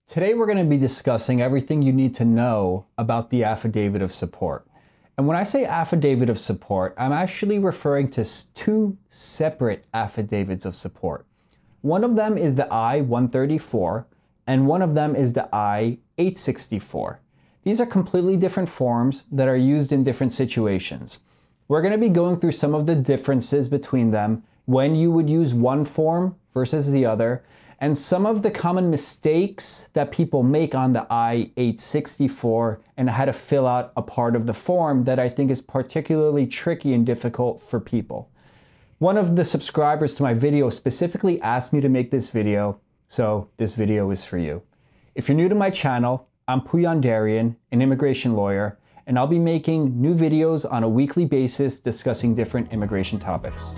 Today we're going to be discussing everything you need to know about the Affidavit of Support. And when I say Affidavit of Support, I'm actually referring to two separate affidavits of support. One of them is the I-134 and one of them is the I-864. These are completely different forms that are used in different situations. We're going to be going through some of the differences between them, when you would use one form versus the other, and some of the common mistakes that people make on the I-864 and how to fill out a part of the form that I think is particularly tricky and difficult for people. One of the subscribers to my video specifically asked me to make this video, so this video is for you. If you're new to my channel, I'm Puyan Darian, an immigration lawyer, and I'll be making new videos on a weekly basis discussing different immigration topics.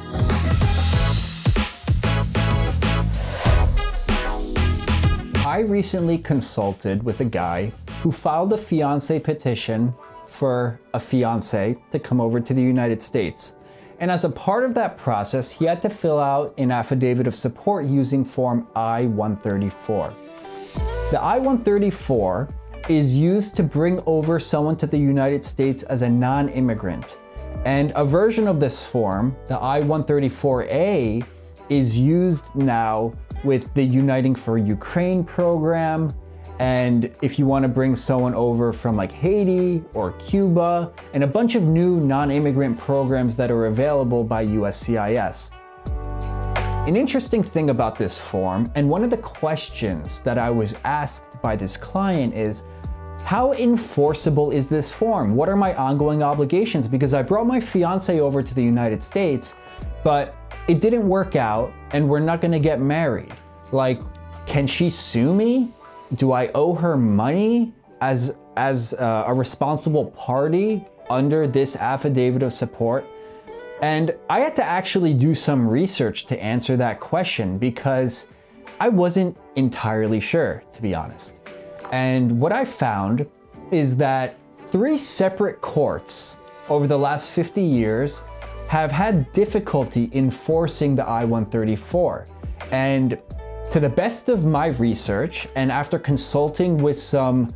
I recently consulted with a guy who filed a fiancé petition for a fiancé to come over to the United States. And as a part of that process, he had to fill out an affidavit of support using form I-134. The I-134 is used to bring over someone to the United States as a non-immigrant. And a version of this form, the I-134A, is used now with the Uniting for Ukraine program. And if you want to bring someone over from like Haiti or Cuba, and a bunch of new non-immigrant programs that are available by USCIS. An interesting thing about this form, and one of the questions that I was asked by this client is, how enforceable is this form? What are my ongoing obligations? Because I brought my fiance over to the United States, but it didn't work out and we're not gonna get married. Like, can she sue me? Do I owe her money as a responsible party under this affidavit of support? And I had to actually do some research to answer that question because I wasn't entirely sure, to be honest. And what I found is that 3 separate courts over the last 50 years have had difficulty enforcing the I-134. And to the best of my research, and after consulting with some,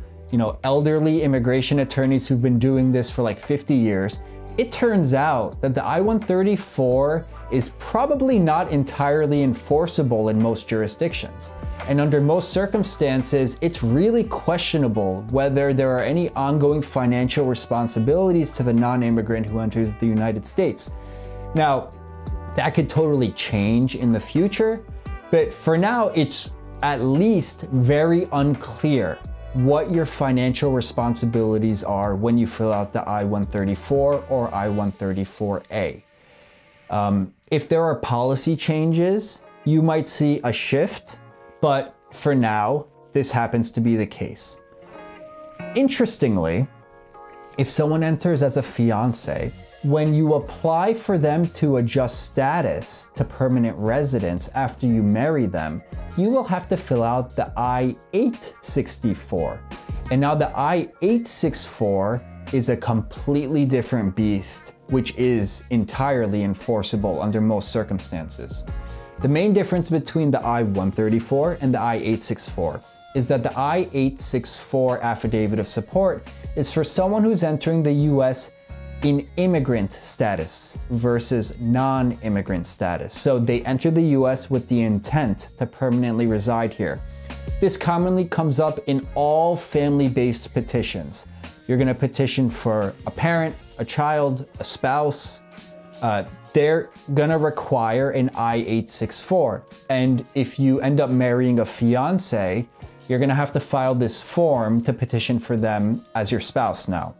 elderly immigration attorneys who've been doing this for like 50 years, it turns out that the I-134 is probably not entirely enforceable in most jurisdictions. And under most circumstances, it's really questionable whether there are any ongoing financial responsibilities to the non-immigrant who enters the United States. Now, that could totally change in the future, but for now, it's at least very unclear what your financial responsibilities are when you fill out the I-134 or I-134A. If there are policy changes, you might see a shift, but for now, this happens to be the case. Interestingly, if someone enters as a fiancé, when you apply for them to adjust status to permanent residence after you marry them, you will have to fill out the I-864. And now the I-864 is a completely different beast, which is entirely enforceable under most circumstances. The main difference between the I-134 and the I-864 is that the I-864 affidavit of support is for someone who's entering the US in immigrant status versus non-immigrant status. So they enter the US with the intent to permanently reside here. This commonly comes up in all family-based petitions. You're gonna petition for a parent, a child, a spouse. They're gonna require an I-864. And if you end up marrying a fiance, you're gonna have to file this form to petition for them as your spouse now.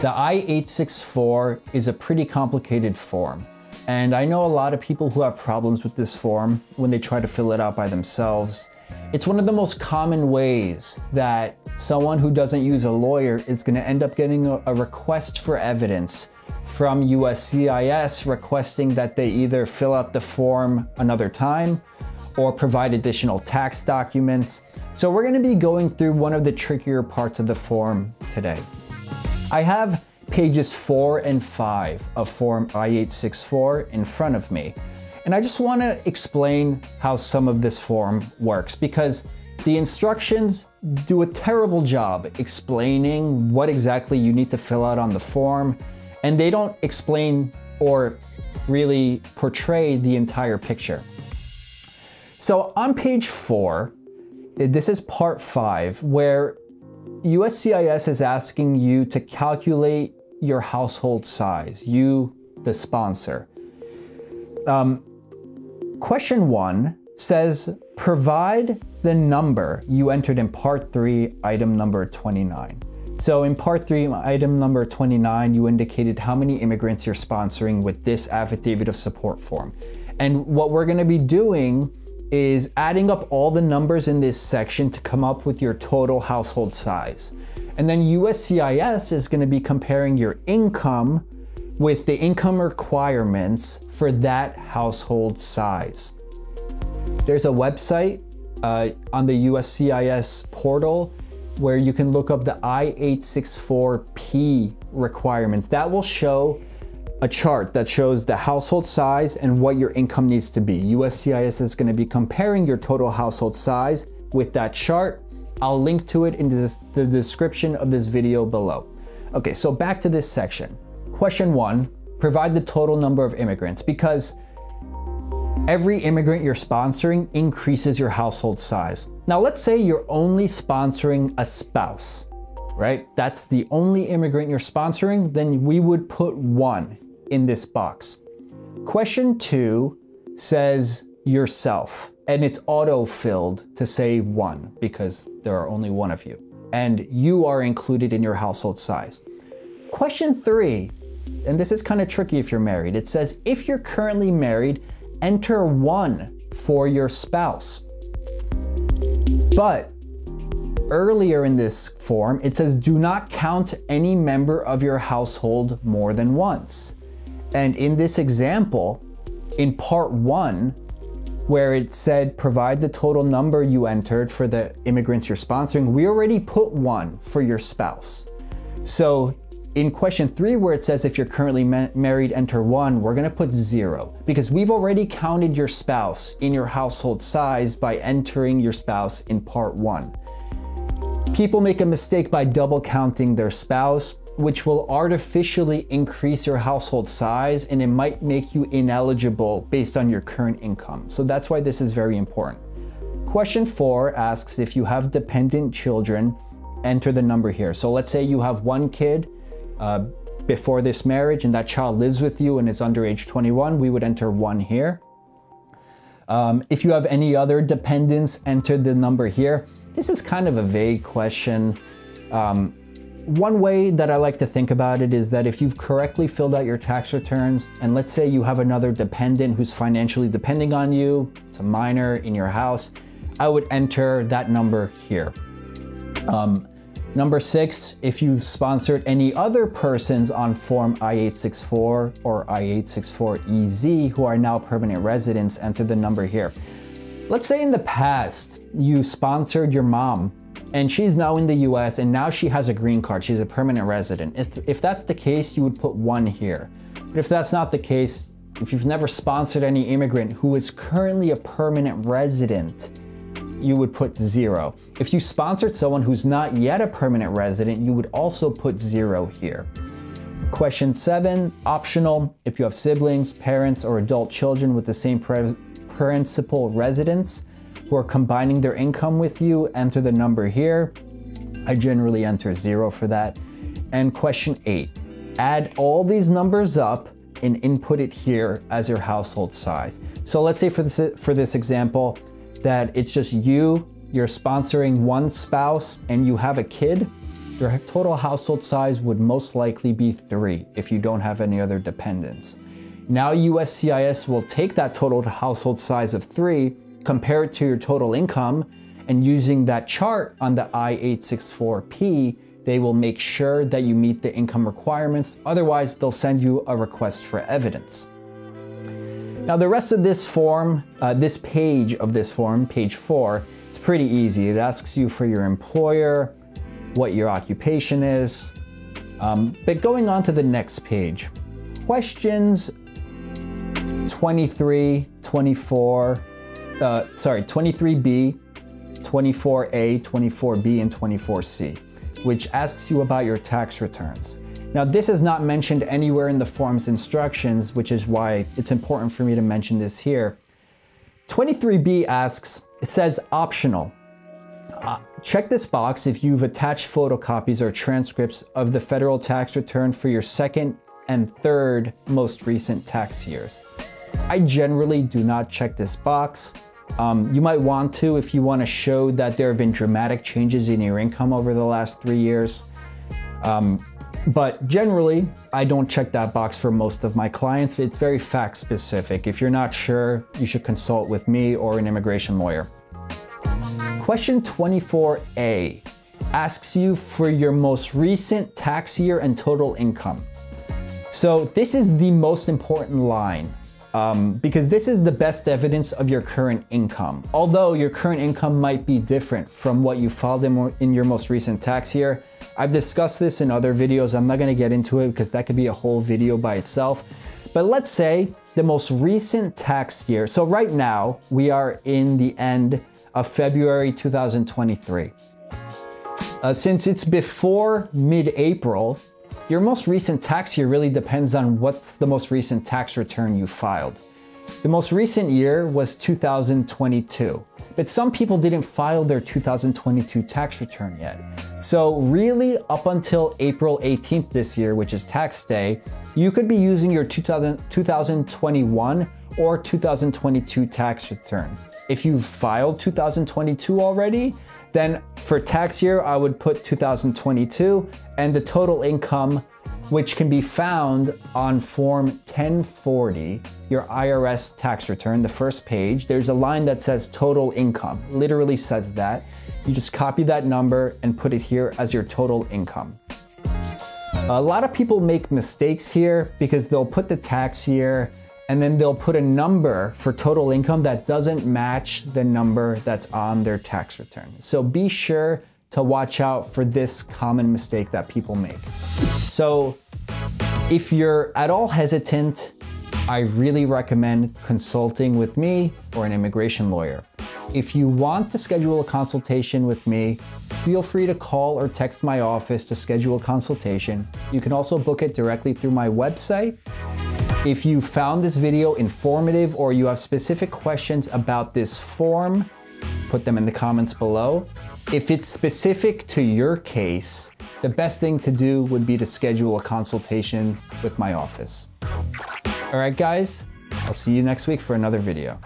The I-864 is a pretty complicated form, and I know a lot of people who have problems with this form when they try to fill it out by themselves. It's one of the most common ways that someone who doesn't use a lawyer is going to end up getting a request for evidence from USCIS requesting that they either fill out the form another time or provide additional tax documents. So we're going to be going through one of the trickier parts of the form today. I have pages 4 and 5 of form I-864 in front of me. And I just want to explain how some of this form works, because The instructions do a terrible job explaining what exactly you need to fill out on the form, and they don't explain or really portray the entire picture. So on page 4, this is part 5, where USCIS is asking you to calculate your household size, you, the sponsor. Question 1 says, provide the number you entered in part 3, item number 29. So in part 3, item number 29, you indicated how many immigrants you're sponsoring with this affidavit of support form. And what we're gonna be doing is adding up all the numbers in this section to come up with your total household size. And then USCIS is gonna be comparing your income with the income requirements for that household size. There's a website on the USCIS portal where you can look up the I-864P requirements. That will show a chart that shows the household size and what your income needs to be. USCIS is going to be comparing your total household size with that chart. I'll link to it in the description of this video below. Okay, so back to this section. Question 1, provide the total number of immigrants, because every immigrant you're sponsoring increases your household size. Now, let's say you're only sponsoring a spouse, right? That's the only immigrant you're sponsoring, then we would put 1 in this box. Question 2 says yourself, and it's auto-filled to say 1 because there are only 1 of you, and you are included in your household size. Question 3, and this is kind of tricky if you're married. It says, if you're currently married, enter 1 for your spouse. But earlier in this form, it says, do not count any member of your household more than once. And in this example, in part 1, where it said, provide the total number you entered for the immigrants you're sponsoring, we already put 1 for your spouse. So in question 3, where it says, if you're currently married, enter 1, we're gonna put 0, because we've already counted your spouse in your household size by entering your spouse in part 1. People make a mistake by double counting their spouse, which will artificially increase your household size, and it might make you ineligible based on your current income. So that's why this is very important. Question 4 asks, if you have dependent children, enter the number here. So let's say you have 1 kid before this marriage and that child lives with you and is under age 21, we would enter 1 here. If you have any other dependents, enter the number here. This is kind of a vague question. One way that I like to think about it is that if you've correctly filled out your tax returns, and let's say you have another dependent who's financially depending on you, it's a minor in your house, I would enter that number here. Number 6, if you've sponsored any other persons on Form I-864 or I-864EZ who are now permanent residents, enter the number here. Let's say in the past, you sponsored your mom and she's now in the US and now she has a green card, she's a permanent resident. If that's the case, you would put 1 here. But if that's not the case, if you've never sponsored any immigrant who is currently a permanent resident, you would put 0. If you sponsored someone who's not yet a permanent resident, you would also put 0 here. Question 7, optional. If you have siblings, parents, or adult children with the same principal residence who are combining their income with you, enter the number here. I generally enter 0 for that. And question 8, add all these numbers up and input it here as your household size. So let's say for this example, that it's just you're sponsoring 1 spouse and you have a kid, your total household size would most likely be 3 if you don't have any other dependents. Now USCIS will take that total household size of 3, compare it to your total income, and using that chart on the I-864P, they will make sure that you meet the income requirements. Otherwise, they'll send you a request for evidence. Now the rest of this form, this page of this form, page 4, it's pretty easy. It asks you for your employer, what your occupation is. But going on to the next page, questions 23, 24, 23B, 24A, 24B, and 24C, which asks you about your tax returns. Now, this is not mentioned anywhere in the form's instructions, which is why it's important for me to mention this here. 23B asks, it says optional. Check this box if you've attached photocopies or transcripts of the federal tax return for your second and third most recent tax years. I generally do not check this box. You might want to if you want to show that there have been dramatic changes in your income over the last 3 years. But generally, I don't check that box for most of my clients. It's very fact specific. If you're not sure, you should consult with me or an immigration lawyer. Question 24A asks you for your most recent tax year and total income. So this is the most important line because this is the best evidence of your current income. Although your current income might be different from what you filed in your most recent tax year. I've discussed this in other videos. I'm not going to get into it because that could be a whole video by itself. But let's say the most recent tax year. So right now we are in the end of February 2023. Since it's before mid-April, your most recent tax year really depends on what's the most recent tax return you filed. The most recent year was 2022, but some people didn't file their 2022 tax return yet. So really up until April 18th this year, which is tax day, you could be using your 2021 or 2022 tax return. If you filed 2022 already, then for tax year, I would put 2022 and the total income, which can be found on Form 1040, your IRS tax return, the first page. There's a line that says total income, literally says that. You just copy that number and put it here as your total income. A lot of people make mistakes here because they'll put the tax year and then they'll put a number for total income that doesn't match the number that's on their tax return. So be sure to watch out for this common mistake that people make. So if you're at all hesitant, I really recommend consulting with me or an immigration lawyer. If you want to schedule a consultation with me, feel free to call or text my office to schedule a consultation. You can also book it directly through my website. If you found this video informative or you have specific questions about this form, put them in the comments below. If it's specific to your case, the best thing to do would be to schedule a consultation with my office. All right, guys, I'll see you next week for another video.